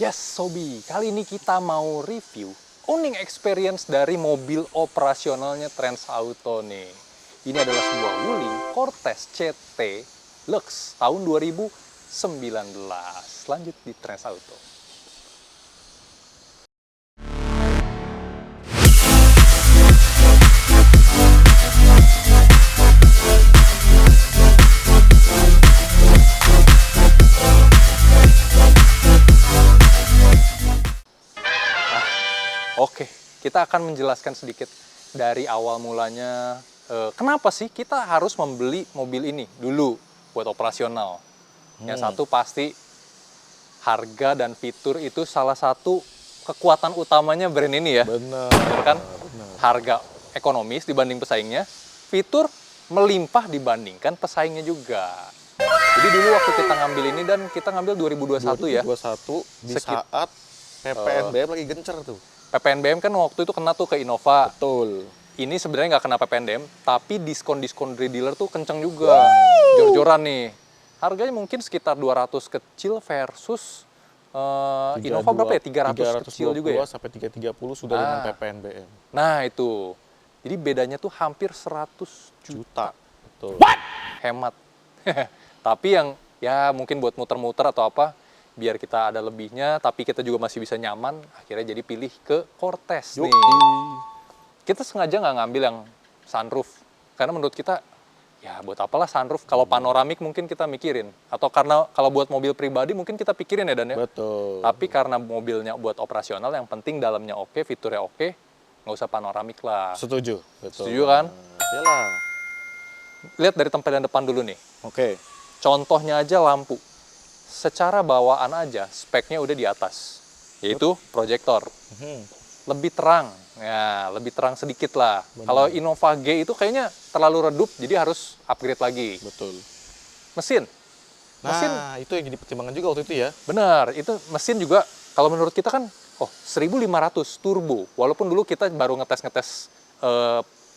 Yes, Sobi. Kali ini kita mau review owning experience dari mobil operasionalnya Trans Auto nih. Ini adalah sebuah Wuling Cortez CT Lux tahun 2019. Lanjut di Trans Auto. Oke, kita akan menjelaskan sedikit dari awal mulanya kenapa sih kita harus membeli mobil ini dulu buat operasional. Yang satu pasti harga dan fitur itu salah satu kekuatan utamanya brand ini ya. Benar kan? benar. Harga ekonomis dibanding pesaingnya, fitur melimpah dibandingkan pesaingnya juga. Jadi dulu waktu kita ngambil ini dan kita ngambil 2021 ya. 2021 di saat PPNBM lagi gencer tuh. PPNBM kan waktu itu kena tuh ke Innova. Betul. Ini sebenarnya nggak kena PPNBM, tapi diskon-diskon dari dealer tuh kenceng juga. Jor-joran nih. Harganya mungkin sekitar 200 kecil versus Innova berapa ya? 300 kecil juga ya? Sampai 330 sudah dengan PPNBM. Nah itu. Jadi bedanya tuh hampir 100 juta. Betul. Hemat. Tapi yang ya mungkin buat muter-muter atau apa, biar kita ada lebihnya, tapi kita juga masih bisa nyaman, akhirnya jadi pilih ke Cortez nih. Kita sengaja nggak ngambil yang sunroof, karena menurut kita, ya buat apalah sunroof, kalau panoramik mungkin kita mikirin. Atau karena kalau buat mobil pribadi mungkin kita pikirin ya Dan ya. Betul. Tapi karena mobilnya buat operasional, yang penting dalamnya oke, fiturnya oke, nggak usah panoramik lah. Setuju. Betul. Setuju kan? Iyalah. Lihat dari tampilan depan dulu nih. Oke. Contohnya aja lampu. Secara bawaan aja speknya udah di atas, yaitu proyektor. Lebih terang, ya lebih terang sedikit lah. Kalau Innova G itu kayaknya terlalu redup, jadi harus upgrade lagi. Betul. Mesin, Nah, itu yang jadi pertimbangan juga waktu itu ya. benar. Itu mesin juga kalau menurut kita kan, 1500 turbo. Walaupun dulu kita baru ngetes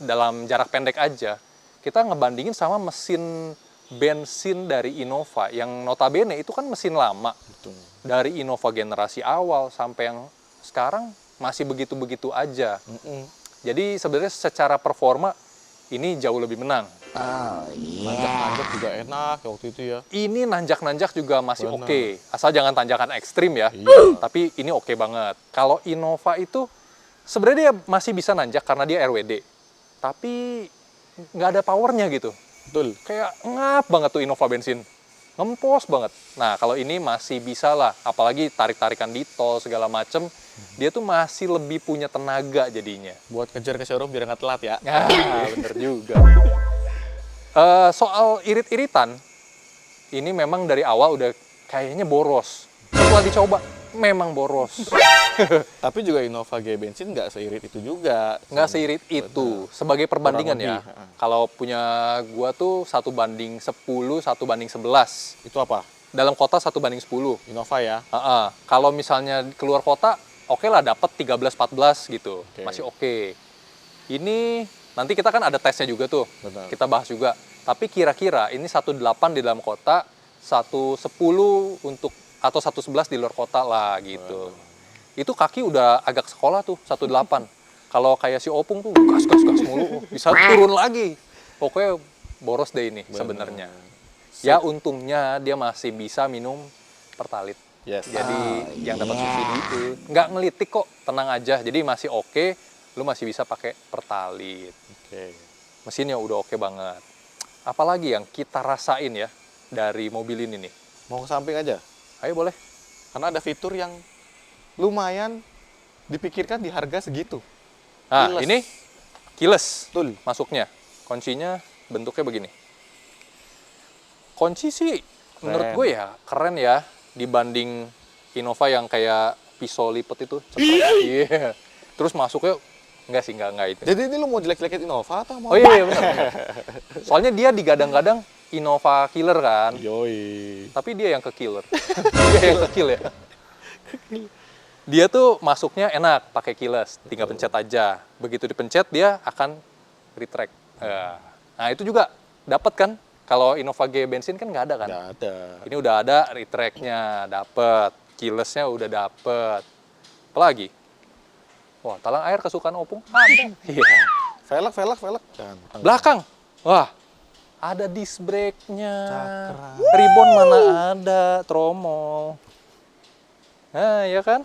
dalam jarak pendek aja, kita ngebandingin sama mesin bensin dari Innova yang notabene itu kan mesin lama. Betul. Dari Innova generasi awal sampai yang sekarang masih begitu-begitu aja. Jadi sebenarnya secara performa ini jauh lebih menang. Nanjak-nanjak juga enak ya waktu itu ya. Ini nanjak-nanjak juga masih Benar. oke. Asal jangan tanjakan ekstrim ya. Iya. Tapi ini oke banget. Kalau Innova itu sebenarnya dia masih bisa nanjak karena dia RWD. Tapi nggak ada powernya gitu. Betul. Kayak ngap banget tuh Innova bensin. Ngempos banget. Nah, kalau ini masih bisa lah. Apalagi tarik-tarikan di tol segala macem. Dia tuh masih lebih punya tenaga jadinya. Buat kejar ke showroom biar nggak telat ya. Ah, bener juga. Soal irit-iritan, ini memang dari awal udah kayaknya boros. Setelah dicoba, memang boros. Tapi juga Innova G bensin nggak seirit itu juga. Nggak seirit itu. Sebagai perbandingan Kurang ya. lebih, Kalau punya gua tuh 1:10, 1:11. Itu apa? Dalam kota 1:10. Innova ya. Kalau misalnya keluar kota, oke lah dapat 13-14 gitu. Oke. Masih oke. Ini nanti kita kan ada tesnya juga tuh. Benar. Kita bahas juga. Tapi kira-kira ini 1:8 di dalam kota, 1:10 untuk atau 1:11 di luar kota lah gitu. Itu kaki udah agak sekolah tuh 1:8. Kalau kayak si Opung tuh gas mulu, bisa turun lagi. Pokoknya boros deh ini sebenarnya. Ya untungnya dia masih bisa minum Pertalite. Yes. Jadi yang dapat subsidi itu nggak ngelitik kok, tenang aja. Jadi masih oke, lu masih bisa pakai Pertalite. Oke. Mesinnya udah oke banget. Apalagi yang kita rasain ya dari mobil ini nih? Mau ke samping aja. Ayo boleh. Karena ada fitur yang lumayan dipikirkan di harga segitu. Nah, Keyless. ini keyless Betul. masuknya. Kuncinya bentuknya begini. Kunci sih menurut gue ya keren ya dibanding Innova yang kayak pisau lipet itu. Iya. Terus masuknya enggak itu. Jadi ini lu mau jelek-jelekin Innova atau mau? Oh iya benar. Soalnya dia digadang-gadang Innova killer kan. Yoi. Tapi dia yang ke killer. Dia yang ke kill ya. Dia tuh masuknya enak pakai keyless, tinggal pencet aja. Begitu dipencet dia akan retract. Nah itu juga dapat kan? Kalau Innova G bensin kan nggak ada kan? Nggak ada. Ini udah ada retract-nya, dapet. keyless-nya udah dapet. Apalagi? Wah, talang air kesukaan Opung ada. Iya. Velg. Belakang. Wah, ada disc brake-nya. Cakra. Ribbon mana ada, tromol. Nah, ya kan?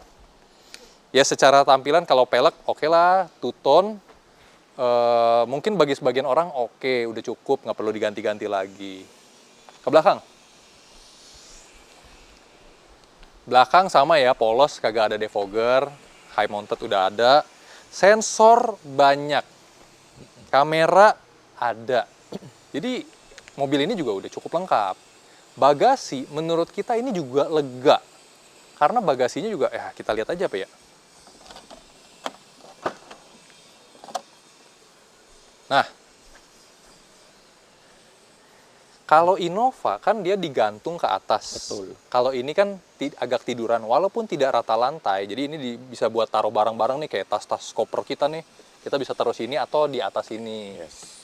Ya secara tampilan kalau pelek oke lah, two-tone. Mungkin bagi sebagian orang oke, udah cukup, nggak perlu diganti-ganti lagi. Ke belakang. Belakang sama ya, polos, kagak ada defogger. High mounted udah ada. Sensor banyak. Kamera ada. Jadi mobil ini juga udah cukup lengkap. Bagasi menurut kita ini juga lega. Karena bagasinya juga, ya kita lihat aja apa ya. Nah, kalau Innova kan dia digantung ke atas. Betul. Kalau ini kan agak tiduran, walaupun tidak rata lantai. Jadi ini bisa buat taruh barang-barang nih, kayak tas-tas koper kita nih. Kita bisa taruh sini atau di atas ini. Yes.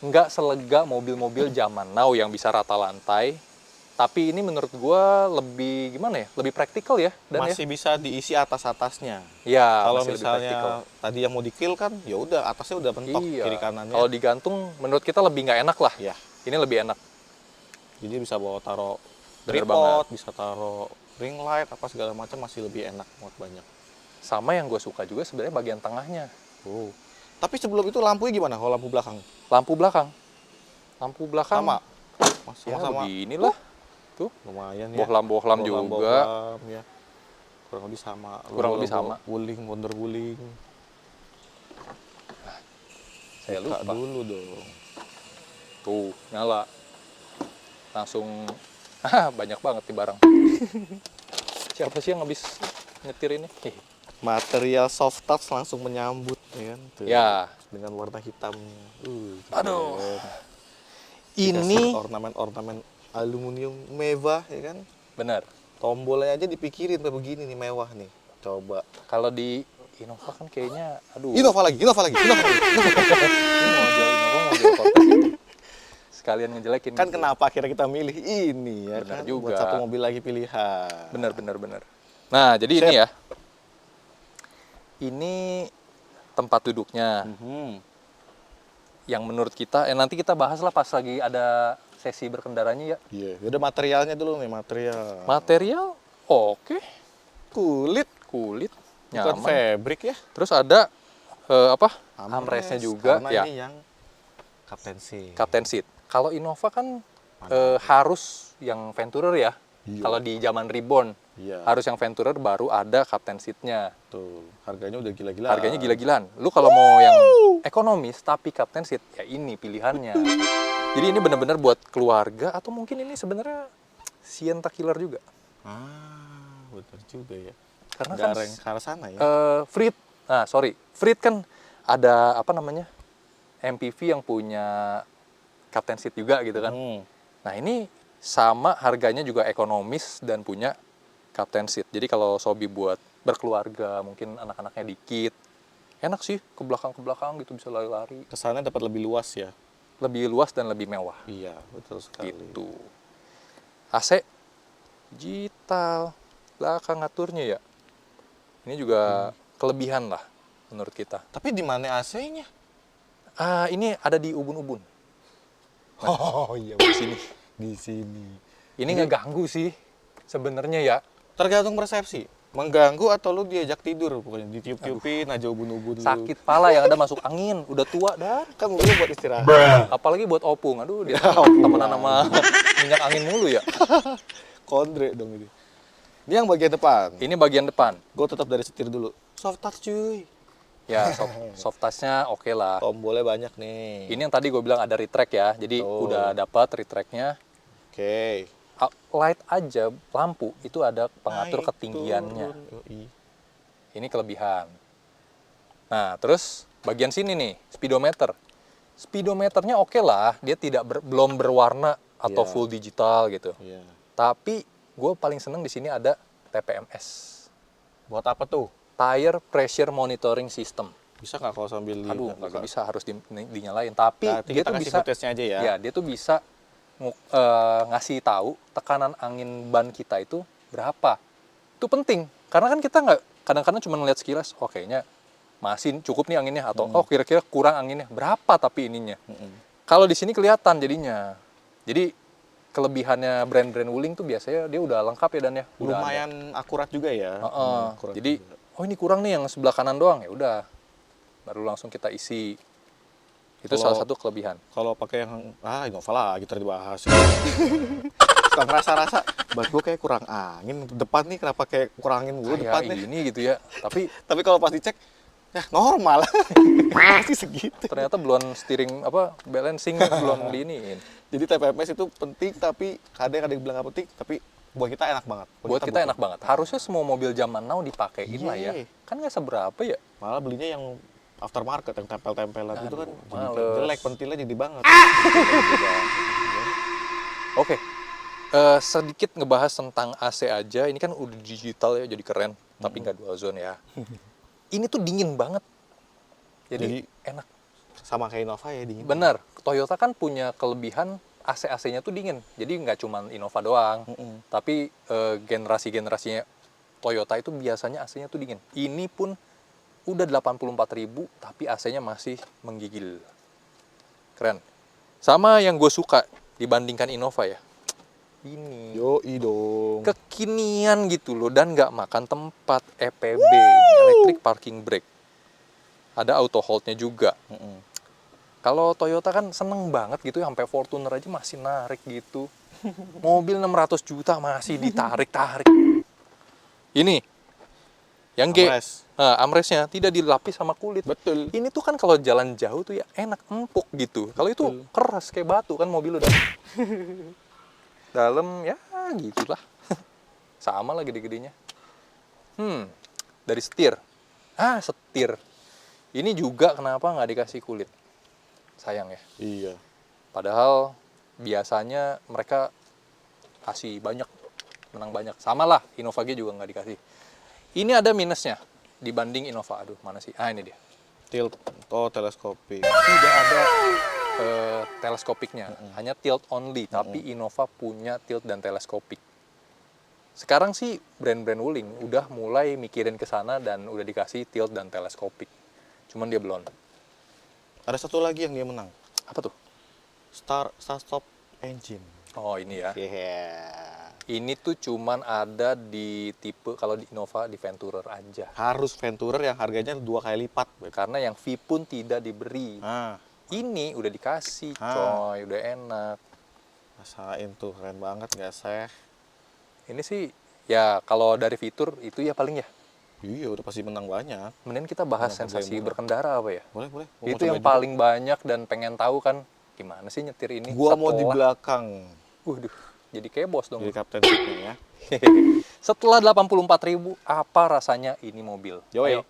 Nggak selega mobil-mobil zaman now yang bisa rata lantai. Tapi ini menurut gue lebih gimana ya? Lebih praktikal ya, dan Masih bisa diisi atas-atasnya. ya. Kalau Masih lebih praktikal. misalnya tadi yang mau di-kill kan, ya udah atasnya udah mentok Iya. kiri kanannya. Kalau digantung, menurut kita lebih nggak enak lah. Ya, Ini lebih enak. jadi bisa bawa taruh Bener tripod, bisa taruh ring light apa segala macam, masih lebih enak, muat banyak. Sama yang gue suka juga sebenarnya bagian tengahnya. Oh. Tapi sebelum itu lampunya gimana? Kalau lampu belakang? Lampu belakang. Lampu belakang. Sama. Masih Ya, sama. beginilah. Tuh. Lumayan ya. Bohlam-bohlam juga. Bohlam, ya. Kurang lebih sama. Kurang lebih sama. Wuling, wonder wuling. Saya Buka lupa. dulu dong. Tuh, nyala. Langsung banyak banget nih barang. Siapa sih yang habis nyetir ini? Material soft touch langsung menyambut, ya kan? Tuh. Ya. Dengan warna hitamnya. Aduh. Keren. Ini Dikasih ornamen-ornamen aluminium mewah, ya kan? benar. Tombolnya aja dipikirin kayak begini nih, mewah nih. Coba. Kalau di Innova kan kayaknya, aduh. Innova lagi. Ini mau jual Innova, mau jual Cortex. Sekalian ngejelekin. Kan gitu. kenapa akhirnya kita milih ini, ya Benar kan? juga. Buat satu mobil lagi pilihan. Benar. Nah, jadi ini Sip. ya. Ini tempat duduknya. Yang menurut kita, nanti kita bahas lah pas lagi ada sesi berkendaranya ya. Iya, udah materialnya dulu nih, material. Material, oke. Kulit, Kulit, bukan nyaman. fabric ya. Terus ada armrestnya juga, karena ya. ini yang Captain Seat. Captain seat. Kalau Innova kan Mana? harus yang Venturer ya. Iya. Kalau di zaman Reborn Iya. harus yang Venturer baru ada Captain seat-nya. Tuh, harganya udah gila-gila. Harganya gila-gilaan. Lu kalau mau yang ekonomis tapi Captain seat, ya ini pilihannya. Jadi ini benar-benar buat keluarga atau mungkin ini sebenarnya Sienta killer juga. Betul juga ya. Karena kan Gareng ke arah sana ya. Freed. Freed kan ada apa namanya? MPV yang punya Captain seat juga gitu kan. Nah, ini sama harganya juga ekonomis dan punya Captain seat. Jadi kalau Sobi buat berkeluarga, mungkin anak-anaknya dikit, enak sih ke belakang gitu bisa lari-lari. Kesannya dapat lebih luas ya. Lebih luas dan lebih mewah. Iya, betul sekali. Gitu. AC digital, belakang ngaturnya ya. Ini juga kelebihan lah menurut kita. Tapi di mana AC-nya? Ini ada di ubun-ubun. Oh iya, Di sini. di sini. Ini ngeganggu sih sebenarnya ya. Tergantung persepsi. Mengganggu atau lu diajak tidur, pokoknya ditiup-tiupin aja ubun-ubun lu. Sakit pala yang ada masuk angin, udah tua dan Kan mobilnya buat istirahat. apalagi buat opung. Aduh, dia Opung temenan sama minyak angin mulu ya. Kondre dong ini. Ini yang bagian depan. Ini bagian depan. Gue tetap dari setir dulu. Soft touch cuy. Ya, soft touch-nya oke lah. Tombolnya banyak nih. Ini yang tadi gue bilang ada retract ya. Jadi Tuh. udah dapat retract-nya. Oke. Light aja, lampu itu ada pengatur Naik, ketinggiannya. turun. Yoi. Ini kelebihan. Nah, terus bagian sini nih, speedometer. Speedometernya oke lah, dia belum berwarna atau Iya. full digital gitu. Iya. Tapi gue paling seneng di sini ada TPMS. Buat apa tuh? Tire Pressure Monitoring System. Bisa nggak kalau sambil Aduh, nggak bisa, harus dinyalain. Tapi Nanti dia kita tuh kasih bisa, footage-nya aja ya. ya dia tuh bisa ngasih tahu tekanan angin ban kita itu berapa. Itu penting, karena kan kita nggak kadang-kadang cuma ngeliat sekilas, oh kayaknya masih cukup nih anginnya, atau oh kira-kira kurang anginnya, berapa tapi ininya. Kalau di sini kelihatan jadinya. Jadi kelebihannya brand-brand Wuling tuh biasanya dia udah lengkap ya dan ya. Udah Lumayan akurat juga ya. Akurat Jadi juga. oh ini kurang nih yang sebelah kanan doang, ya udah. Baru langsung kita isi. Itu Kalau- salah satu kelebihan. Kalau pakai yang Innova lagi tadi dibahas. Suka ngerasa-rasa buat gue kayak kurang angin depan nih, kenapa kayak kurang angin mulu depan Kayak nih. ini gitu ya. Tapi Tapi kalau pas dicek ya normal. Masih segitu. ternyata belum steering balancing belum diiniin. Jadi TPMS itu penting, tapi kadang ada yang bilang nggak penting, tapi buat kita enak banget. Buat kita butuh. enak banget. Harusnya semua mobil zaman now dipakein lah ya. Iya. Kan nggak seberapa ya. Malah belinya yang aftermarket, yang tempel-tempelan itu kan jadi males. jelek, pentilnya jadi banget. Oke. Sedikit ngebahas tentang AC aja. Ini kan udah digital ya, jadi keren. Tapi nggak dual zone ya. Ini tuh dingin banget. Jadi enak. Sama kayak Innova ya dingin. Bener. Toyota kan punya kelebihan AC-AC-nya tuh dingin. Jadi nggak cuma Innova doang. Tapi generasi-generasinya Toyota itu biasanya AC-nya tuh dingin. Ini pun udah 84.000 tapi AC-nya masih menggigil. Keren. Sama yang gue suka dibandingkan Innova ya. Ini Yoi dong. kekinian gitu loh dan nggak makan tempat. EPB, ini electric parking brake. Ada auto hold-nya juga. Kalau Toyota kan seneng banget gitu ya, sampai Fortuner aja masih narik gitu. Mobil 600 juta masih ditarik-tarik. Ini yang G, Armrest. armrestnya tidak dilapis sama kulit. Betul. Ini tuh kan kalau jalan jauh tuh ya enak, empuk gitu. Kalau itu keras kayak batu kan mobil udah. Dalam ya gitulah. Sama lah gede-gedenya. Dari setir. Setir. Ini juga kenapa nggak dikasih kulit? Sayang ya. Iya. Padahal biasanya mereka kasih banyak, menang banyak. Sama lah, Innova G juga nggak dikasih. Ini ada minusnya dibanding Innova. Aduh, mana sih? Ini dia. Tilt teleskopik. Tidak ada teleskopiknya, hanya tilt only. Tapi Innova punya tilt dan teleskopik. Sekarang sih brand-brand Wuling udah mulai mikirin ke sana dan udah dikasih tilt dan teleskopik. Cuman dia belum. Ada satu lagi yang dia menang. Apa tuh? Start stop engine. Oh ini ya. Yeah. Ini tuh cuman ada di tipe, kalau di Innova di Venturer aja. Harus Venturer yang harganya 2 kali lipat. Karena yang V pun tidak diberi. Ini udah dikasih, coy, udah enak. Rasain tuh, keren banget nggak sih? Ini sih, ya kalau dari fitur itu ya paling ya. Iya, udah pasti menang banyak. Mending kita bahas Menang sensasi harga yang berkendara apa ya? Boleh, boleh. Gua mau Itu coba yang juga. paling banyak dan pengen tahu kan, gimana sih nyetir ini? Gua mau di Setelah- belakang. Waduh, jadi kayak bos dong. Jadi kapten seatnya ya. Setelah 84.000, apa rasanya ini mobil? Yoi. Ayo.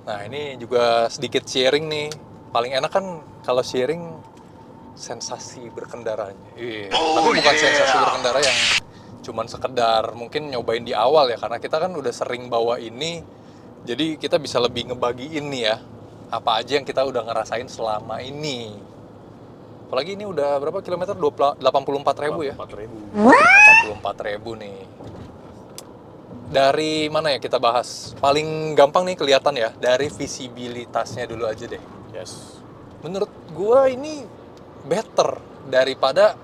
Nah, ini juga sedikit sharing nih. Paling enak kan kalau sharing sensasi berkendaranya. Tapi bukan sensasi berkendara yang cuman sekedar mungkin nyobain di awal ya, karena kita kan udah sering bawa ini. Jadi kita bisa lebih ngebagiin nih ya, apa aja yang kita udah ngerasain selama ini. Apalagi ini udah berapa kilometer? 84.000 ya? 84.000 nih. Dari mana ya kita bahas? Paling gampang nih kelihatan ya, dari visibilitasnya dulu aja deh. Yes. Menurut gua ini better daripada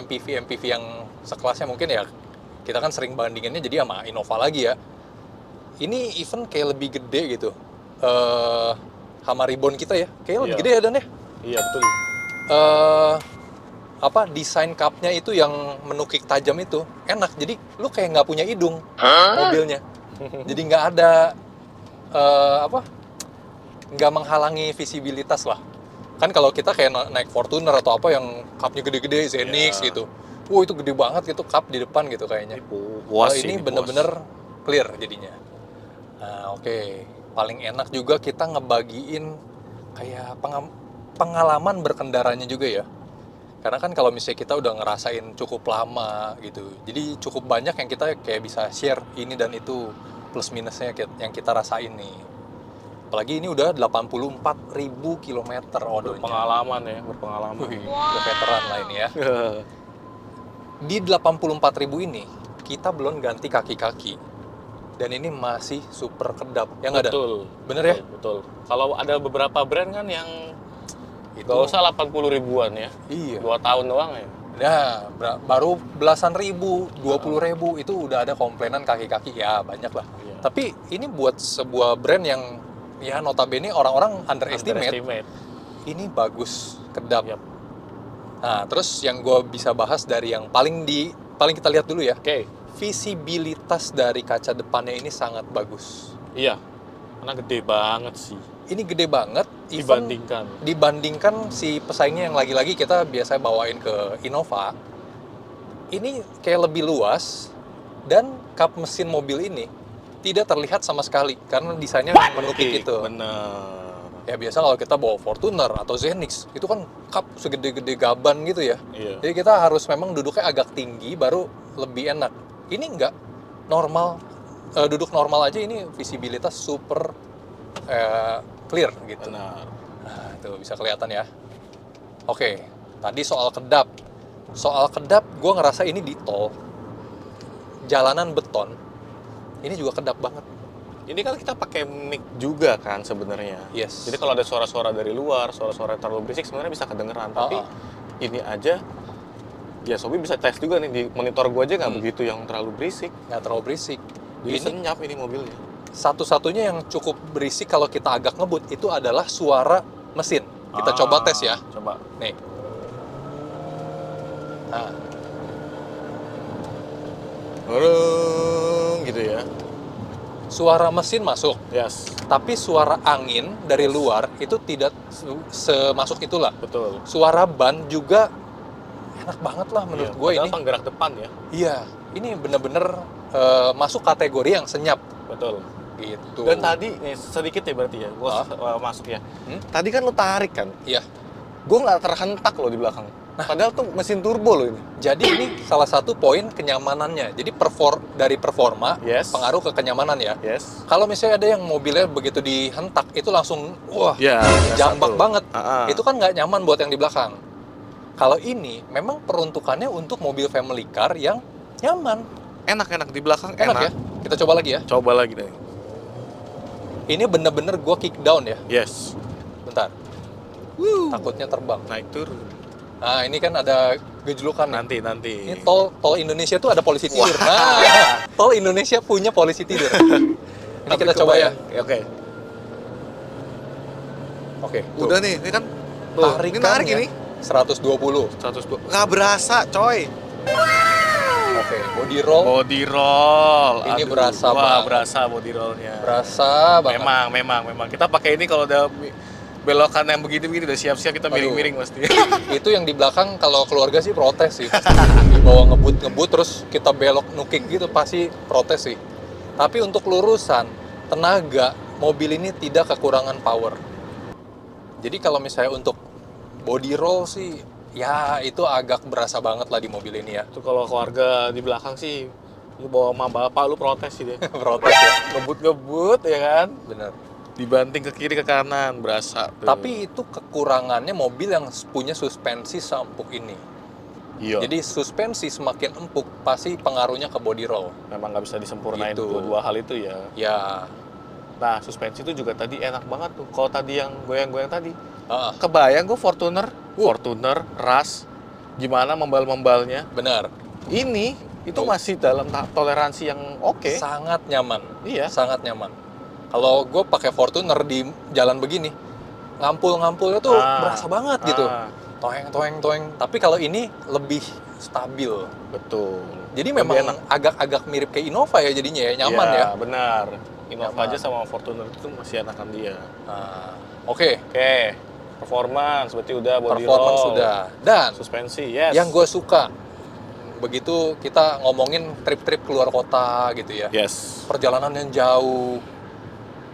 MPV yang sekelasnya mungkin ya. Kita kan sering bandinginnya jadi sama Innova lagi ya. Ini even kayak lebih gede gitu. Sama Ribbon kita ya, kayak lebih Iya. gede ya Dan ya. Iya, betul. Desain cupnya itu yang menukik tajam itu enak, jadi lu kayak nggak punya hidung mobilnya, jadi nggak ada nggak menghalangi visibilitas lah. Kan kalau kita kayak naik Fortuner atau apa yang cupnya gede-gede, Zenix Iya. gitu, wow itu gede banget gitu cup di depan gitu kayaknya. Puas Kalau ini bener-bener clear jadinya. Nah oke. Paling enak juga kita ngebagiin kayak pengalaman berkendaranya juga ya. Karena kan kalau misalnya kita udah ngerasain cukup lama gitu, jadi cukup banyak yang kita kayak bisa share ini dan itu plus minusnya yang kita rasain nih. Apalagi ini udah 84.000 kilometer odonya. Berpengalaman ya, berpengalaman. Udah veteran lah ini ya. Di 84.000 ini kita belum ganti kaki-kaki. Dan ini masih super kedap. Ya nggak ada? Betul. Bener ya? Betul. Kalau ada beberapa brand kan yang Itu. gak usah 80 ribuan ya. Iya. 2 tahun doang ya. Nah, baru belasan ribu, 20 ribu itu udah ada komplainan kaki-kaki. Ya, banyak lah. Iya. Tapi ini buat sebuah brand yang ya notabene orang-orang underestimate. Ini bagus, kedap. Yap. Nah, terus yang gue bisa bahas dari yang paling kita lihat dulu ya. Oke. Visibilitas dari kaca depannya ini sangat bagus. Iya. Karena gede banget sih. Ini gede banget, even dibandingkan si pesaingnya yang lagi-lagi kita biasa bawain ke Innova. Ini kayak lebih luas dan kap mesin mobil ini tidak terlihat sama sekali karena desainnya menukik gitu. Bener. Ya biasa kalau kita bawa Fortuner atau Zenix itu kan kap segede-gede gaban gitu ya. Iya. Jadi kita harus memang duduknya agak tinggi baru lebih enak. Ini enggak, normal, duduk normal aja ini visibilitas super clear gitu. Benar. Nah, itu bisa kelihatan ya. Oke, tadi soal kedap. Soal kedap, gue ngerasa ini di tol, jalanan beton, ini juga kedap banget. Ini kan kita pakai mic juga kan sebenarnya. Yes. Jadi kalau ada suara-suara dari luar, suara-suara yang terlalu berisik sebenarnya bisa kedengeran. Tapi ini aja, ya Sobi bisa tes juga nih di monitor gua aja nggak begitu yang terlalu berisik. Nggak terlalu berisik. Jadi Ini senyap ini mobilnya. satu-satunya yang cukup berisik kalau kita agak ngebut itu adalah suara mesin. Kita coba tes ya. Coba. Nih. Nah, Gitu ya. suara mesin masuk. Yes. Tapi suara angin dari luar itu tidak semasuk itulah. Betul. Suara ban juga enak banget lah menurut gue ini. Penggerak depan ya. Iya, ini bener-bener masuk kategori yang senyap. Betul. Gitu. Dan tadi nih sedikit ya berarti ya, gua masuk ya. Tadi kan lu tarik kan, Iya. gua nggak terhentak loh di belakang. Padahal tuh mesin turbo loh ini. Jadi ini salah satu poin kenyamanannya. Jadi dari performa Yes. pengaruh ke kenyamanan ya. Yes. Kalau misalnya ada yang mobilnya begitu dihentak itu langsung wah Ya. jambak banget. Ah. Itu kan nggak nyaman buat yang di belakang. Kalau ini memang peruntukannya untuk mobil family car yang nyaman. Enak di belakang Enak ya. Kita coba lagi ya. Coba lagi deh. Ini bener-bener gue kick down ya. Yes. Bentar. Takutnya terbang. Naik turun. Nah ini kan ada gejolukan nih. Nanti. Ini tol Indonesia tuh ada polisi tidur. Nah, tol Indonesia punya polisi tidur. Ini kita coba ya. Oke. Oke. Udah nih, ini kan Tarikannya ini narik ini. 120. 120. Nggak berasa, coy. Oke, body roll. Body roll. Ini berasa Wah, banget. berasa body rollnya. Berasa banget. Memang. Kita pakai ini kalau udah belokan yang begitu-begitu udah siap-siap kita miring-miring pasti. Itu yang di belakang kalau keluarga sih protes sih. Dibawa ngebut terus kita belok nukik gitu pasti protes sih. Tapi untuk lurusan, tenaga, mobil ini tidak kekurangan power. Jadi kalau misalnya untuk body roll sih ya itu agak berasa banget lah di mobil ini ya. Itu kalau keluarga di belakang sih lu bawa sama bapak lu protes sih dia. Protes ya. Ngebut ya kan? Bener. Dibanting ke kiri ke kanan berasa tuh. Tapi itu kekurangannya mobil yang punya suspensi seempuk ini. Iya. Jadi suspensi semakin empuk pasti pengaruhnya ke body roll. Memang nggak bisa disempurnain Gitu. dua hal itu ya. Ya, Nah, suspensi itu juga tadi enak banget tuh. Kalau tadi yang goyang-goyang tadi, ah, kebayang gue Fortuner, Rush, gimana membal-membalnya. benar. Ini itu masih dalam tahap toleransi yang oke. Sangat nyaman. Iya. Sangat nyaman. Kalau gue pakai Fortuner di jalan begini, ngampul-ngampulnya tuh berasa banget gitu. Toeng. Tapi kalau ini lebih stabil. Betul. Jadi Lebih memang enak. agak-agak mirip kayak Innova ya jadinya ya, nyaman ya. Benar. Innova Nyaman. aja sama Fortuner itu masih enakan dia. Nah, Oke, Oke. Performance berarti udah body performance roll. sudah. Dan Suspensi, yes. yang gue suka, begitu kita ngomongin trip-trip keluar kota gitu ya, Yes. perjalanan yang jauh,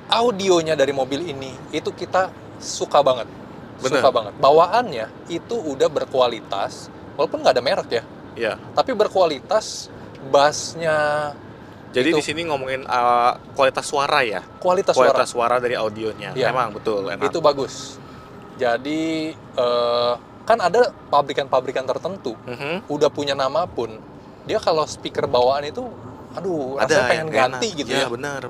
audionya dari mobil ini itu kita suka banget. Bener. Suka banget. Bawaannya itu udah berkualitas, walaupun nggak ada merek ya, Iya. tapi berkualitas, bassnya, Jadi Itu. di sini ngomongin kualitas suara ya. kualitas Kualitas suara suara dari audionya. Iya. Memang betul, enak. itu bagus. Jadi kan ada pabrikan-pabrikan tertentu Mhm. udah punya nama pun dia kalau speaker bawaan itu, aduh, rasanya pengen yang ganti enak. gitu Ya ya. benar.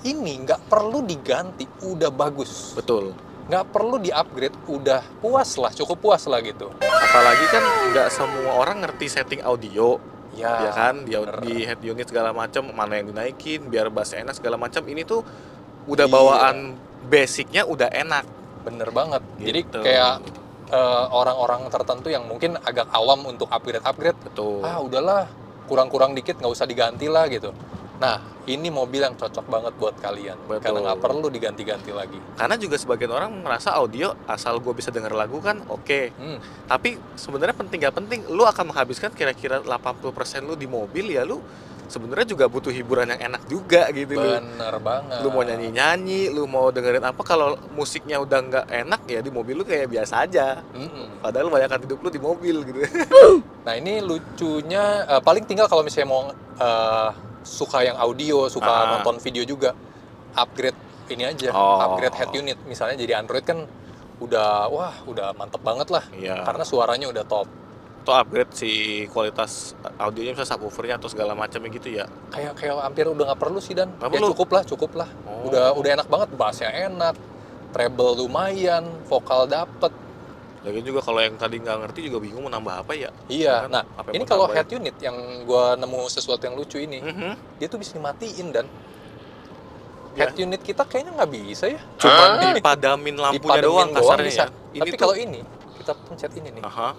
Ini nggak perlu diganti, udah bagus. Betul. Nggak perlu di-upgrade, udah puas lah, cukup puas lah gitu. Apalagi kan nggak semua orang ngerti setting audio. Ya, Ya kan, bener. di head unit segala macam, mana yang dinaikin biar bassnya enak segala macam. Ini tuh udah Iya. bawaan basicnya udah enak. Bener banget. Jadi Gitu. kayak orang-orang tertentu yang mungkin agak awam untuk upgrade, Betul. udahlah, kurang-kurang dikit nggak usah diganti lah gitu. Nah, ini mobil yang cocok banget buat kalian. Betul. Karena nggak perlu diganti-ganti lagi. Karena juga sebagian orang merasa audio asal gue bisa denger lagu kan oke. Tapi sebenarnya penting gak penting, lu akan menghabiskan kira-kira 80% lu di mobil ya lu sebenarnya juga butuh hiburan yang enak juga gitu. Bener banget. Lu mau nyanyi-nyanyi, lu mau dengerin apa, kalau musiknya udah nggak enak ya di mobil lu kayak biasa aja. Padahal banyak hidup lu di mobil gitu. Nah, ini lucunya paling tinggal kalau misalnya mau suka yang audio, suka nonton video juga, upgrade ini aja, upgrade head unit. Misalnya jadi Android kan udah mantep banget lah. Iya. Karena suaranya udah top. Atau upgrade si kualitas audionya misalnya subwoofernya atau segala macamnya gitu ya. Kayak hampir udah nggak perlu sih, Dan. Nggak Ya perlu? cukup lah. Oh. Udah enak banget, bassnya enak, treble lumayan, vokal dapet. Lagi juga kalau yang tadi nggak ngerti juga bingung mau nambah apa ya. Iya. Kan, Nah, apa yang ini mau kalau tambahin? head unit yang gua nemu sesuatu yang lucu ini, dia tuh bisa dimatiin, Dan. Ya. Head unit kita kayaknya nggak bisa ya. Cuman dipadamin lampunya Dipademin doang kasarnya bisa. ya. Tapi tuh- kalau ini kita pencet ini nih, Aha.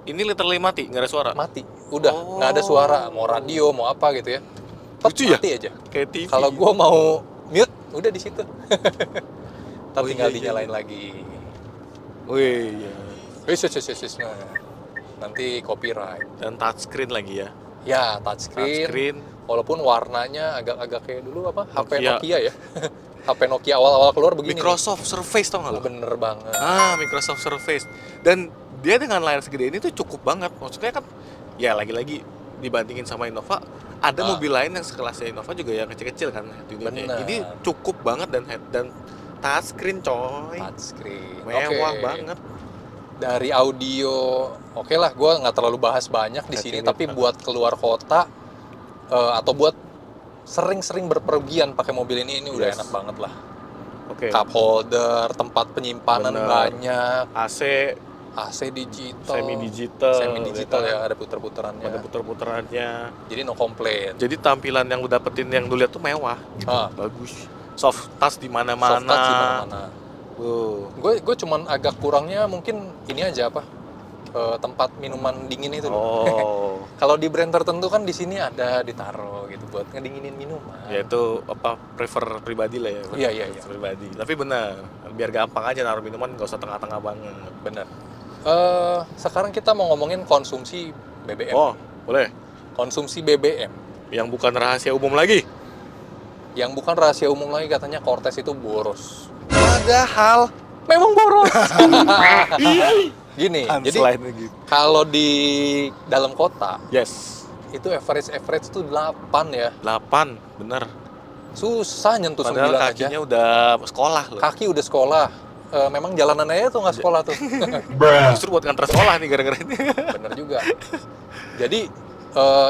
Ini literally mati, nggak ada suara. mati. Udah, nggak ada suara, mau radio, mau apa gitu ya. Pet, Lucu ya? mati aja. Kayak TV. Kalau gua mau mute, udah di situ. Tapi Oh, tinggal iya, dinyalain lagi. Wih, iya. Wis. Nah, nanti copyright. Dan touchscreen lagi ya. Ya, touchscreen. Touchscreen. Walaupun warnanya agak-agak kayak dulu apa? HP Nokia. Nokia ya. HP Nokia awal-awal keluar begini. Microsoft Surface tau nggak lo? Bener banget. Microsoft Surface. Dan dia dengan layar segede ini tuh cukup banget. Maksudnya kan, ya lagi-lagi dibandingin sama Innova, ada mobil lain yang sekelasnya Innova juga yang kecil-kecil kan unitnya. Bener. Ini cukup banget dan touchscreen coy. Touchscreen. Mewah Oke. banget. Dari audio, oke lah, gue nggak terlalu bahas banyak di Head sini. unit, Tapi buat keluar kota atau buat sering-sering berpergian pakai mobil ini udah Yes. enak banget lah. Oke. Cup holder, tempat penyimpanan Bener. banyak, AC AC digital, semi digital ya, ada puter-puterannya. ada puter-puterannya. Jadi no complaint. Jadi tampilan yang lu dapetin yang lu lihat tuh mewah gitu. Bagus. Soft touch di mana-mana. Soft touch di mana-mana. Gue cuman agak kurangnya mungkin ini aja apa? Tempat minuman dingin itu loh. Oh. Kalau di brand tertentu kan di sini ada ditaruh gitu buat ngedinginin minuman. Ya itu apa prefer pribadi lah ya. Iya. Pribadi. Tapi benar, biar gampang aja naruh minuman, nggak usah tengah-tengah banget. Bener. Sekarang kita mau ngomongin konsumsi BBM. Oh, boleh. Konsumsi BBM. Yang bukan rahasia umum lagi. Yang bukan rahasia umum lagi, katanya Cortez itu boros. Padahal Memang boros. Gini, jadi selain gitu. kalau di dalam kota Yes. itu average tuh 8 ya. 8, bener. Susah nyentuh Padahal 9 kakinya aja. udah sekolah loh. Kaki udah sekolah. Memang jalanan aja tuh nggak sekolah tuh. Justru buat nganter sekolah nih gara-gara ini. Bener juga. Jadi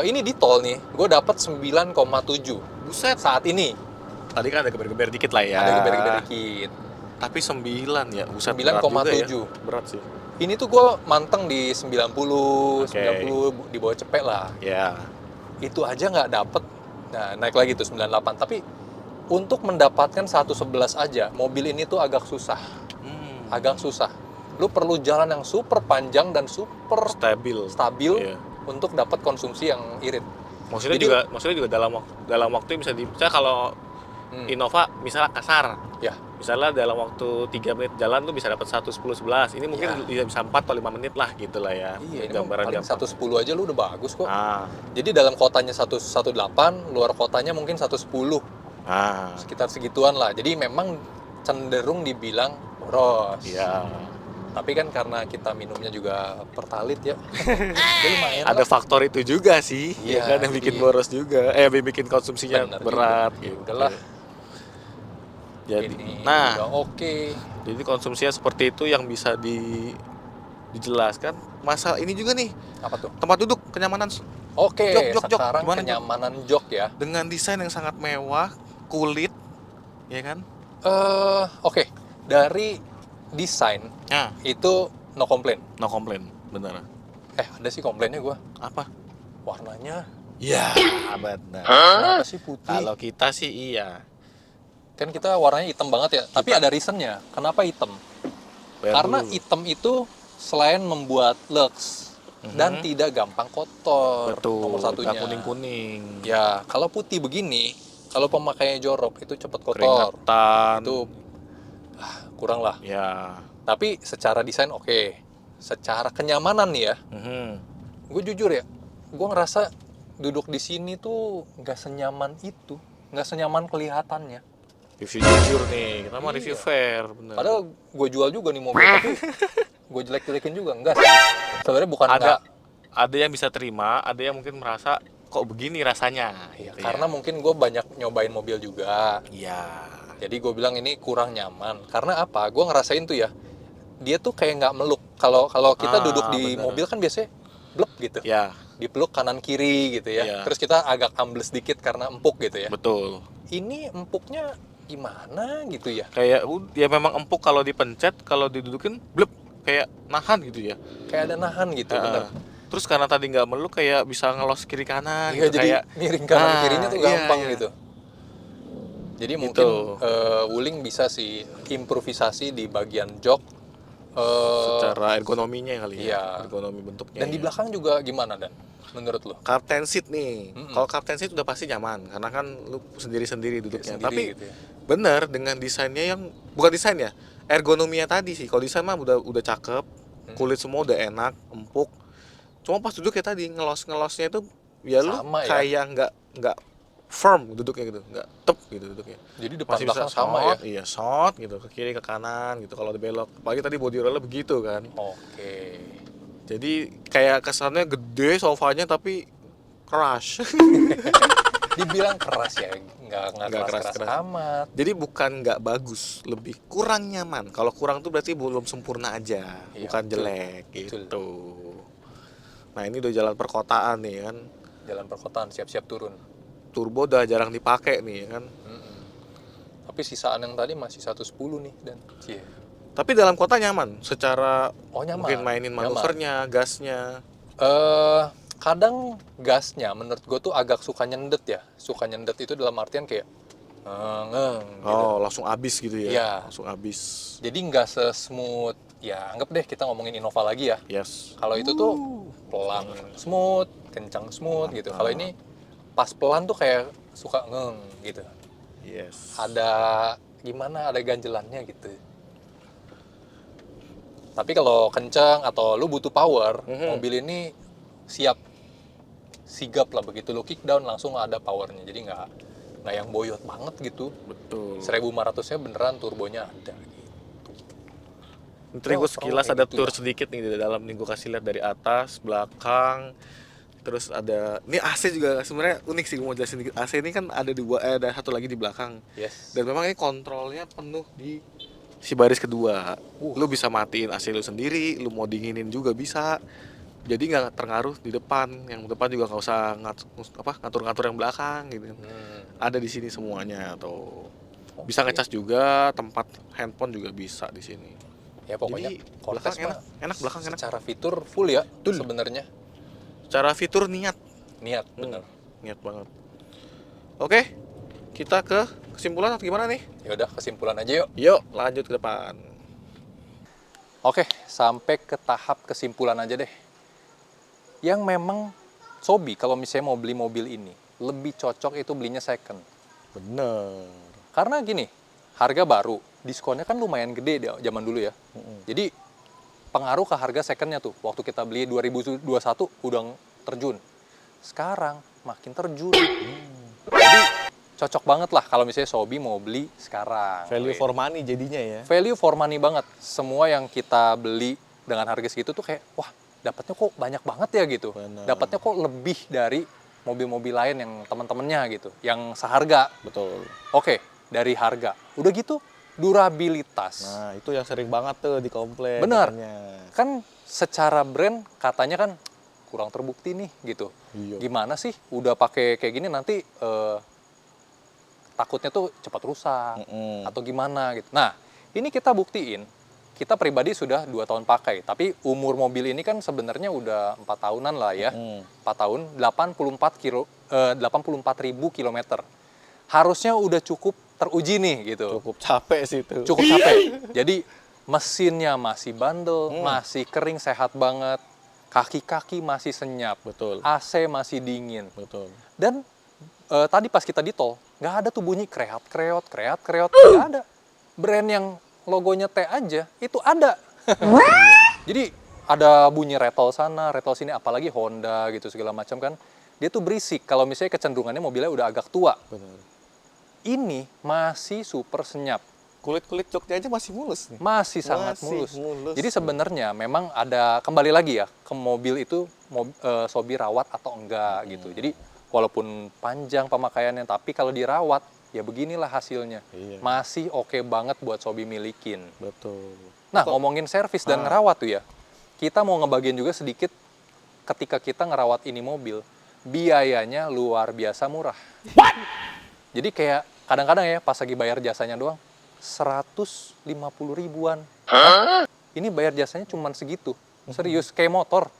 ini di tol nih, gue dapat 9,7 Buset. saat ini. Tadi kan ada geber-geber dikit lah ya. Ada geber-geber dikit. Tapi 9 ya, buset. 9,7. berat juga ya. Berat sih. Ini tuh gue manteng di 90, Oke. 90 di bawah cepek lah. Ya. Itu aja nggak dapet. Nah, naik lagi tuh 98. Tapi untuk mendapatkan 111 aja, mobil ini tuh agak susah. Agak susah. Lu perlu jalan yang super panjang dan super Stabil. stabil Iya. untuk dapat konsumsi yang irit. Maksudnya juga dalam waktu bisa misalnya kalau Innova misalnya kasar. Ya. Misalnya dalam waktu 3 menit jalan tuh bisa dapat 1, 10, 11. Ini mungkin bisa 4 atau 5 menit lah gitu lah ya. Iya, ini Gambaran paling gampang. 110 aja lu udah bagus kok. Ah. Jadi dalam kotanya 118, luar kotanya mungkin 110. Ah. Sekitar segituan lah. Jadi memang cenderung dibilang boros. Iya. Tapi kan karena kita minumnya juga pertalit ya. Jadi lumayan Ada lah. faktor itu juga sih, Iya, ya kan yang bikin jadi- boros juga. Bikin konsumsinya Bener berat juga. gitu. Udahlah. Jadi, Ini nah, udah oke. jadi konsumsinya seperti itu yang bisa dijelaskan. Masalah ini juga nih, Apa tuh? tempat duduk, kenyamanan Oke, Jok. sekarang Gimana, Jok? kenyamanan jok ya. Dengan desain yang sangat mewah, kulit, ya kan? Oke, dari desain Nah, itu no complain. no complain, bener. Ada sih komplainnya gue. Apa? Warnanya Ya, benar. kenapa sih putih? Kalau kita sih iya. Kan kita warnanya hitam banget ya. Tapi ada reasonnya. Kenapa hitam? Bayar Karena dulu. hitam itu selain membuat lux dan tidak gampang kotor. Betul, Nomor satunya. nggak kuning-kuning. Ya, kalau putih begini, kalau pemakainya jorok itu cepat kotor. Keringatan. Itu kurang lah. Ya. Tapi secara desain oke. Secara kenyamanan nih ya, Mhm. gue jujur ya, gue ngerasa duduk di sini tuh nggak senyaman itu, nggak senyaman kelihatannya. Review jujur nih, kita mau Iya. review fair, bener. Padahal gue jual juga nih mobil, tapi gue jelek-jelekin juga enggak sih. Sebenarnya bukan ada yang bisa terima, ada yang mungkin merasa kok begini rasanya. Iya, gitu karena mungkin gue banyak nyobain mobil juga. ya. Jadi gue bilang ini kurang nyaman. Karena apa? Gue ngerasain tuh ya, dia tuh kayak nggak meluk. Kalau kita duduk di bener. mobil kan biasanya blep gitu. Ya, Dipeluk kanan kiri gitu ya. Iya. Terus kita agak ambles dikit karena empuk gitu ya. betul. Ini empuknya gimana gitu ya? Kayak ya memang empuk kalau dipencet, kalau didudukin blep kayak nahan gitu ya. Kayak ada nahan gitu, bener. Terus karena tadi nggak meluk kayak bisa ngelos kiri kanan Iya, gitu, jadi kayak miring kanan kirinya tuh iya, gampang iya. gitu. Jadi Gitu. mungkin Wuling bisa sih improvisasi di bagian jok. Secara ergonominya kali iya. ya, ergonomi bentuknya. Dan di ya. belakang juga gimana Dan? Menurut lo? Captain seat nih. Mm-mm. Kalau captain seat udah pasti nyaman karena kan lu sendiri-sendiri duduknya. Sendiri Tapi gitu ya. bener dengan desainnya yang bukan desain ya, ergonominya tadi sih. Kalau desain mah udah cakep, kulit semua udah enak, empuk. Cuma pas duduk kayak tadi ngelosnya itu ya lu Sama ya? kayak nggak firm duduknya gitu, nggak tep gitu duduknya. Jadi depan Masih bisa belakang sama ya? Iya, shot gitu ke kiri ke kanan gitu kalau belok. Apalagi tadi body rollnya begitu kan. Oke. Jadi kayak kesannya gede sofanya tapi crush. Dibilang keras ya, nggak Nggak keras-keras keras-keras. amat. Jadi bukan nggak bagus, lebih kurang nyaman. Kalau kurang tuh berarti belum sempurna aja, Iya, bukan betul. jelek Betul. gitu. Nah ini udah jalan perkotaan nih kan, Jalan perkotaan siap-siap turun. turbo udah jarang dipakai nih kan. Mm-mm. Tapi sisaan yang tadi masih 110 nih Dan. Cie. Tapi dalam kota nyaman, secara Oh, nyaman. mungkin mainin Nyaman. manuvernya, gasnya. Kadang gasnya menurut gue tuh agak suka nyendet ya. Suka nyendet itu dalam artian kayak ngeng gitu. Oh langsung abis gitu ya? Iya. Langsung abis. Jadi nggak sesmooth. Ya anggap deh kita ngomongin Innova lagi ya. Yes. Kalau itu tuh pelan smooth, kencang smooth gitu. Kalau ini pas pelan tuh kayak suka ngeng gitu. Yes. Ada gimana? Ada ganjelannya gitu. Tapi kalau kencang atau lu butuh power, mobil ini siap sigap lah begitu lu kick down langsung ada powernya. Jadi nggak yang boyot banget gitu. Betul. 1500-nya beneran turbonya ada. Ntar gue sekilas ada gitu tour sedikit nih di dalam nih, gue kasih lihat dari atas, belakang, terus ada ini AC juga sebenarnya unik sih, gue mau jelasin dikit. AC ini kan ada ada satu lagi di belakang. Yes. Dan memang ini kontrolnya penuh di si baris kedua. Lu bisa matiin AC lu sendiri, lu mau dinginin juga bisa. Jadi nggak terpengaruh di depan. Yang depan juga nggak usah ngatur-ngatur yang belakang gitu. Ada di sini semuanya atau bisa ngecas juga, tempat handphone juga bisa di sini. Ya pokoknya Jadi, Cortez belakang enak, belakang enak. secara fitur full ya sebenarnya. Secara fitur niat Bener. niat banget. Oke, kita ke kesimpulan atau gimana nih? Ya udah kesimpulan aja yuk. Yuk lanjut ke depan. Oke, sampai ke tahap kesimpulan aja deh. Yang memang Sobi kalau misalnya mau beli mobil ini lebih cocok itu belinya second. Bener. Karena gini, harga baru, diskonnya kan lumayan gede deh zaman dulu ya. Jadi pengaruh ke harga secondnya tuh. Waktu kita beli 2021 udah terjun. Sekarang makin terjun. Jadi cocok banget lah kalau misalnya Sobi mau beli sekarang. Value for money jadinya ya. Value for money banget. Semua yang kita beli dengan harga segitu tuh kayak, wah dapatnya kok banyak banget ya gitu. Benar. Dapatnya kok lebih dari mobil-mobil lain yang teman-temannya gitu. Yang seharga. Betul. Oke, dari harga. Udah gitu, durabilitas. Nah itu yang sering banget tuh dikomplain. Benar. katanya. Kan secara brand katanya kan kurang terbukti nih gitu. Iya. Gimana sih udah pakai kayak gini nanti takutnya tuh cepat rusak atau gimana gitu. Nah, ini kita buktiin. Kita pribadi sudah 2 tahun pakai, tapi umur mobil ini kan sebenarnya udah 4 tahunan lah ya. 4 tahun, 84.000 kilometer. Harusnya udah cukup teruji nih gitu. Cukup capek sih itu. Cukup capek. Jadi mesinnya masih bandel, masih kering, sehat banget. Kaki-kaki masih senyap. Betul. AC masih dingin. Betul. Dan tadi pas kita di tol, nggak ada tuh bunyi kreot-kreot, nggak ada. Brand yang logonya T aja, itu ada. Jadi ada bunyi retol sana, retol sini, apalagi Honda gitu segala macam kan. Dia tuh berisik kalau misalnya kecenderungannya mobilnya udah agak tua. Benar. Ini masih super senyap. Kulit-kulit joknya aja masih mulus nih. Masih sangat Masih mulus. mulus. Jadi sebenarnya memang ada, kembali lagi ya, ke mobil itu Sobi rawat atau enggak gitu. Jadi walaupun panjang pemakaiannya, tapi kalau dirawat, ya beginilah hasilnya. Iya. Masih oke banget buat Sobi milikin. Betul. Nah, ngomongin servis dan ngerawat tuh ya, kita mau ngebagiin juga sedikit ketika kita ngerawat ini mobil, biayanya luar biasa murah. Jadi kayak kadang-kadang ya pas lagi bayar jasanya doang, 150 ribuan. Ini bayar jasanya cuma segitu. Serius, kayak motor.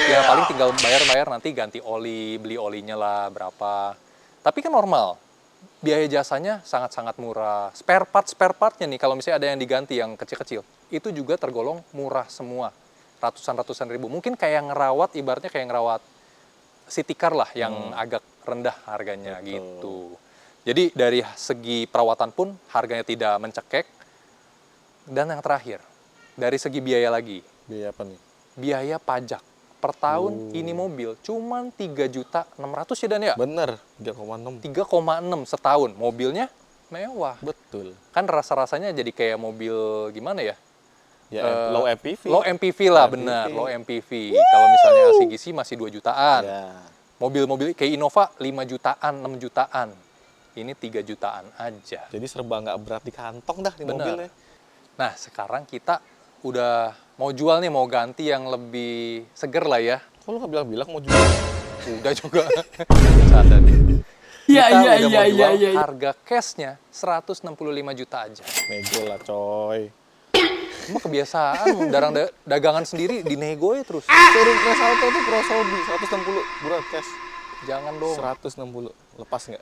Ya paling tinggal bayar-bayar nanti ganti oli, beli olinya lah berapa. Tapi kan normal. Biaya jasanya sangat-sangat murah. Spare partnya nih, kalau misalnya ada yang diganti yang kecil-kecil, itu juga tergolong murah semua. Ratusan ribu. Mungkin kayak ngerawat, ibaratnya kayak ngerawat city car lah, yang agak rendah harganya. Betul. Gitu. Jadi dari segi perawatan pun harganya tidak mencekek. Dan yang terakhir, dari segi biaya lagi, Biaya apa nih? biaya pajak. Per tahun ini mobil cuman 3.600.000 ya Dan ya? Bener, 3,6. 3,6 setahun. Mobilnya mewah. Betul. Kan rasa-rasanya jadi kayak mobil gimana ya? Ya, low MPV. Low MPV lah, MPV. benar. Low MPV. Kalau misalnya LCGC masih 2 jutaan. Ya. Mobil-mobil kayak Innova 5 jutaan, 6 jutaan. Ini 3 jutaan aja. Jadi serba nggak berat di kantong dah di Bener. mobilnya. Nah, sekarang kita udah mau jual nih, mau ganti yang lebih seger lah ya. Kok lu nggak bilang-bilang mau jual? Udah juga. Bercanda deh. Iya, Kita iya, udah iya, mau iya, jual, iya. harga cashnya 165 juta aja. Nego lah coy. Emang kebiasaan dagangan sendiri dinego ya terus. Showroom Crash Auto tuh Pro Sobi 160 burat cash. Jangan dong. 160. Lepas nggak?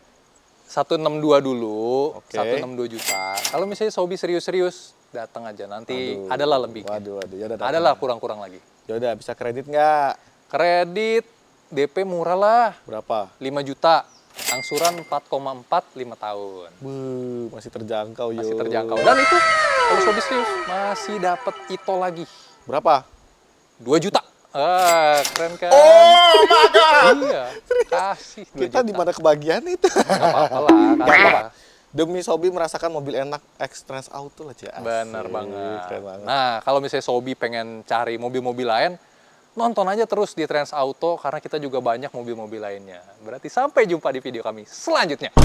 162 dulu, Oke. 162 juta. Kalau misalnya Sobi serius-serius, datang aja. Nanti Waduh. adalah lebih. Waduh. Ya udah. Adalah kurang-kurang lagi. Ya udah, bisa kredit nggak? Kredit DP murah lah, Berapa? 5 juta. Angsuran 4,4 5 tahun. Masih terjangkau yo. Masih terjangkau. Dan itu kalau Sobi serius masih dapat Ito lagi. Berapa? 2 juta. Keren kan? Oh my god. Iya, kasih 2 Kita juta. di mana kebagian itu? Nggak apa-apa lah, nggak apa-apa. Demi Sobi merasakan mobil enak X Trans Auto lah, Cia. Bener Asik, banget. Keren banget. Nah, kalau misalnya Sobi pengen cari mobil-mobil lain, nonton aja terus di Trans Auto, karena kita juga banyak mobil-mobil lainnya. Berarti sampai jumpa di video kami selanjutnya.